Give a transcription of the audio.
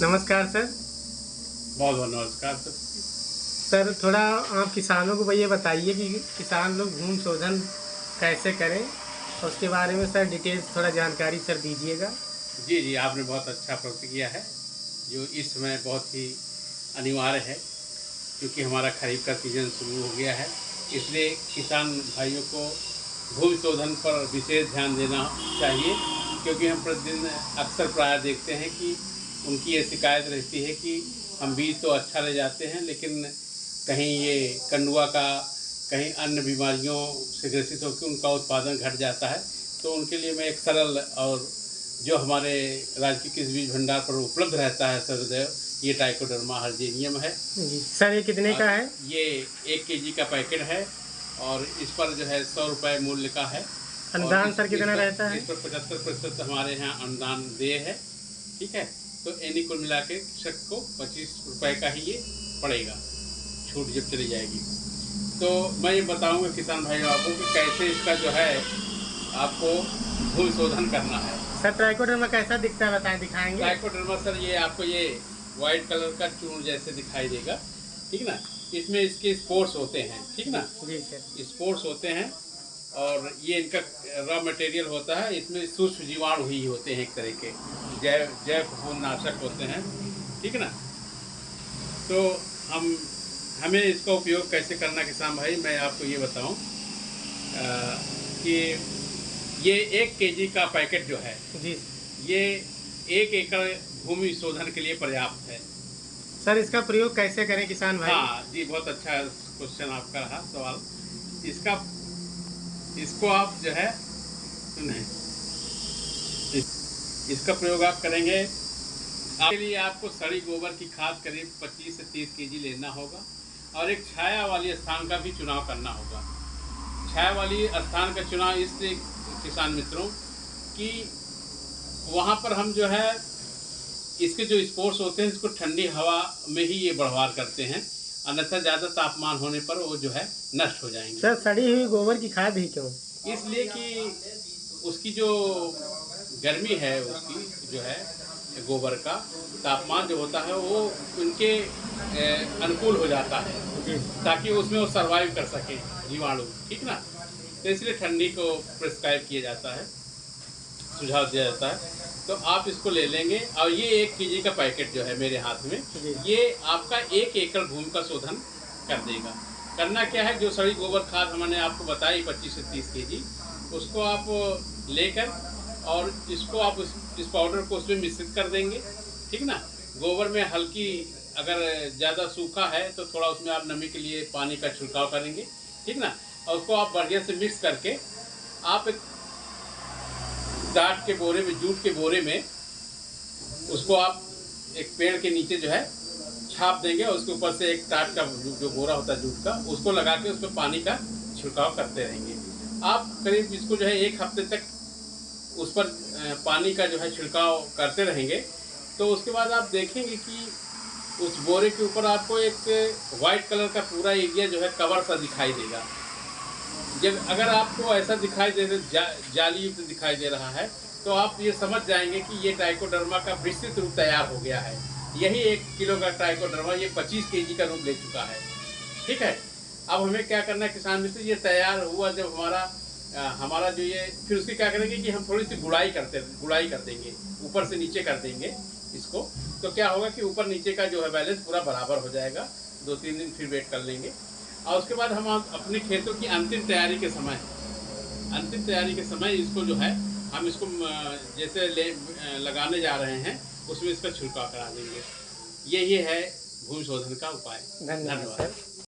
नमस्कार सर। बहुत बहुत नमस्कार सर। सर थोड़ा आप किसानों को ये बताइए कि किसान लोग भूमि शोधन कैसे करें और उसके बारे में सर डिटेल्स थोड़ा जानकारी सर दीजिएगा। जी जी, आपने बहुत अच्छा प्रश्न किया है जो इस समय बहुत ही अनिवार्य है, क्योंकि हमारा खरीफ का सीज़न शुरू हो गया है। इसलिए किसान भाइयों को भूमि शोधन पर विशेष ध्यान देना चाहिए, क्योंकि हम प्रतिदिन अक्सर प्राय देखते हैं कि उनकी ये शिकायत रहती है कि हम बीज तो अच्छा ले जाते हैं, लेकिन कहीं ये कंडुआ का, कहीं अन्य बीमारियों से ग्रसित होकर उनका उत्पादन घट जाता है। तो उनके लिए मैं एक सरल और जो हमारे राजकीय कृषि बीज भंडार पर उपलब्ध रहता है सदैव, ये ट्राइकोडर्मा हर्जेनियम है। जी सर, ये कितने का है? ये 1 केजी का पैकेट है और इस पर जो है 100 रुपये मूल्य का है। अनुदान सर कितना रहता है? इस पर 75% हमारे यहाँ अनुदान देय है। ठीक है, तो यानी कुल मिला के कृषक को 25 रुपये का ही ये पड़ेगा, छूट जब चली जाएगी। तो मैं ये बताऊंगा किसान भाइयों आपको कि कैसे इसका जो है आपको भूमि शोधन करना है। सर ट्राइकोडर्मा कैसा दिखता है बताएं, दिखाएंगे? ट्राइकोडर्मा सर ये आपको ये वाइट कलर का चूर्ण जैसे दिखाई देगा, ठीक ना। इसमें इसके स्पोर्स होते हैं, ठीक ना। जी सर। स्पोर्स होते हैं और ये इनका रॉ मटेरियल होता है। इसमें सूक्ष्म जीवाणु ही होते हैं, एक तरह के जैव फफूंदनाशक होते हैं, ठीक ना। तो हमें इसका उपयोग कैसे करना किसान भाई, मैं आपको ये बताऊं कि ये 1 केजी का पैकेट जो है जी, ये 1 एकड़ भूमि शोधन के लिए पर्याप्त है। सर इसका प्रयोग कैसे करें किसान भाई? हाँ जी, बहुत अच्छा क्वेश्चन आपका रहा सवाल। इसको आप जो है इसका प्रयोग आप करेंगे। आपके लिए आपको सड़ी गोबर की खाद करीब 25 से 30 केजी लेना होगा और एक छाया वाली स्थान का भी चुनाव करना होगा। छाया वाली स्थान का चुनाव इसलिए किसान मित्रों कि वहाँ पर हम जो है इसके जो स्पोर्स होते हैं इसको ठंडी हवा में ही ये बढ़वार करते हैं, अन्यथा ज़्यादा तापमान होने पर वो जो है नष्ट हो जाएंगे। सर सड़ी हुई गोबर की खाद ही क्यों? इसलिए कि उसकी जो गर्मी है, उसकी जो है गोबर का तापमान जो होता है वो उनके अनुकूल हो जाता है, ताकि उसमें वो सर्वाइव कर सके जीवाणु, ठीक ना। तो इसलिए ठंडी को प्रिस्क्राइब किया जाता है, सुझाव दिया जाता है। तो आप इसको ले लेंगे और ये 1 केजी का पैकेट जो है मेरे हाथ में, ये आपका 1 एकड़ भूमि का शोधन कर देगा। करना क्या है, जो सड़ी गोबर खाद हमने आपको बताई 25 से 30 केजी, उसको आप लेकर और इसको आप इस पाउडर को उसमें मिश्रित कर देंगे, ठीक ना। गोबर में हल्की, अगर ज़्यादा सूखा है तो थोड़ा उसमें आप नमी के लिए पानी का छिड़काव करेंगे, ठीक ना। और उसको आप बढ़िया से मिक्स करके आप एक टाट के बोरे में, जूट के बोरे में उसको आप एक पेड़ के नीचे जो है छाप देंगे और उसके ऊपर से एक टाट का जो बोरा होता है जूट का, उसको लगा के उस पर पानी का छिड़काव करते रहेंगे। आप करीब इसको जो है 1 हफ्ते तक उस पर पानी का जो है छिड़काव करते रहेंगे। तो उसके बाद आप देखेंगे कि उस बोरे के ऊपर आपको एक वाइट कलर का पूरा एरिया जो है कवर सा दिखाई देगा। जब अगर आपको ऐसा दिखाई दे, जाली युक्त दिखाई दे रहा है, तो आप ये समझ जाएंगे कि ये ट्राइकोडर्मा का विस्तृत रूप तैयार हो गया है। यही 1 किलो का ट्राइकोडर्मा ये 25 केजी का रूप ले चुका है, ठीक है। अब हमें क्या करना है किसान मित्र, ये तैयार हुआ जब हमारा जो ये, फिर उसकी क्या करेंगे कि हम थोड़ी सी गुड़ाई कर देंगे, ऊपर से नीचे कर देंगे इसको। तो क्या होगा कि ऊपर नीचे का जो है बैलेंस पूरा बराबर हो जाएगा। 2-3 दिन फिर वेट कर लेंगे और उसके बाद हम अपने खेतों की अंतिम तैयारी के समय इसको जो है हम इसको जैसे लगाने जा रहे हैं उसमें इसका छिड़काव करा देंगे। यही है भूमि शोधन का उपाय। धन्यवाद।